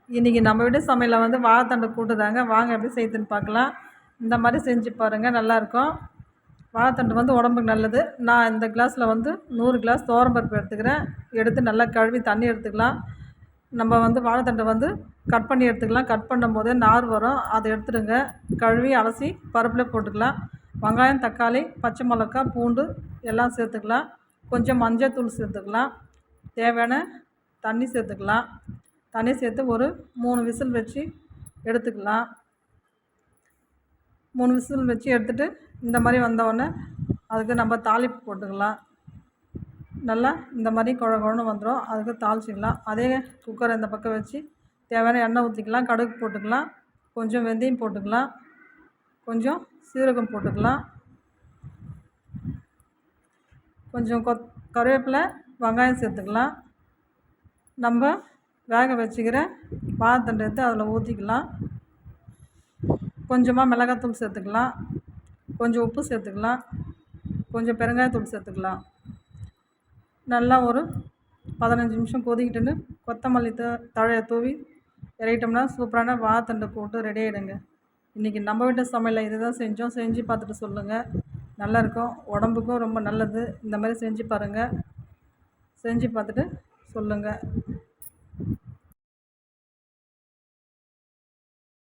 இன்றைக்கி நம்ம வீட்டு சமையலில் வந்து வாழைத்தண்டு கூட்டு தாங்க. வாங்க எப்படி செய்யுதுன்னு பார்க்கலாம். இந்த மாதிரி செஞ்சு பாருங்கள், நல்லாயிருக்கும். வாழைத்தண்டு வந்து உடம்புக்கு நல்லது. நான் இந்த கிளாஸில் வந்து 100 கிளாஸ் துவரம்பருப்பு எடுத்துக்கிறேன். எடுத்து நல்லா கழுவி தண்ணி எடுத்துக்கலாம். நம்ம வந்து வாழைத்தண்டை வந்து கட் பண்ணி எடுத்துக்கலாம். கட் பண்ணும் போதே நார் வரும், அதை எடுத்துடுங்க. கழுவி அலசி பருப்பில் போட்டுக்கலாம். வெங்காயம், தக்காளி, பச்சை மிளகா, பூண்டு எல்லாம் சேர்த்துக்கலாம். கொஞ்சம் மஞ்சள் தூள் சேர்த்துக்கலாம். தேவையான தண்ணி சேர்த்துக்கலாம். தண்ணி சேர்த்து ஒரு 3 விசில் வச்சு எடுத்துக்கலாம். 3 விசில் வச்சு எடுத்துகிட்டு இந்த மாதிரி வந்தவுடனே அதுக்கு நம்ம தாளிப்பு போட்டுக்கலாம். நல்லா இந்த மாதிரி குழன்னு வந்துடும். அதுக்கு தாளிச்சிக்கலாம். அதே குக்கரை இந்த பக்கம் வச்சு தேவையான எண்ணெய் ஊற்றிக்கலாம். கடுகு போட்டுக்கலாம். கொஞ்சம் வெந்தயம் போட்டுக்கலாம். கொஞ்சம் சீரகம் போட்டுக்கலாம். கொஞ்சம் கருவேப்பிலை, வெங்காயம் சேர்த்துக்கலாம். நம்ம வேக வச்சுக்கிற வாழைத்தண்டை எடுத்து அதில் ஊற்றிக்கலாம். கொஞ்சமாக மிளகாத்தூள் சேர்த்துக்கலாம். கொஞ்சம் உப்பு சேர்த்துக்கலாம். கொஞ்சம் பெருங்காயத்தூள் சேர்த்துக்கலாம். நல்லா ஒரு 15 நிமிஷம் கொதிக்கிட்டுன்னு கொத்தமல்லி தழையை தூவி இறக்கிட்டோம்னா சூப்பரான வாழைத்தண்டை கூட்டு ரெடி ஆகிடுங்க. இன்றைக்கி நம்ம வீட்டு சமையலில் இது தான் செஞ்சோம். செஞ்சு பார்த்துட்டு சொல்லுங்கள். நல்லாயிருக்கும், உடம்புக்கும் ரொம்ப நல்லது. இந்த மாதிரி செஞ்சு பாருங்கள். செஞ்சு பார்த்துட்டு சொல்லுங்கள்.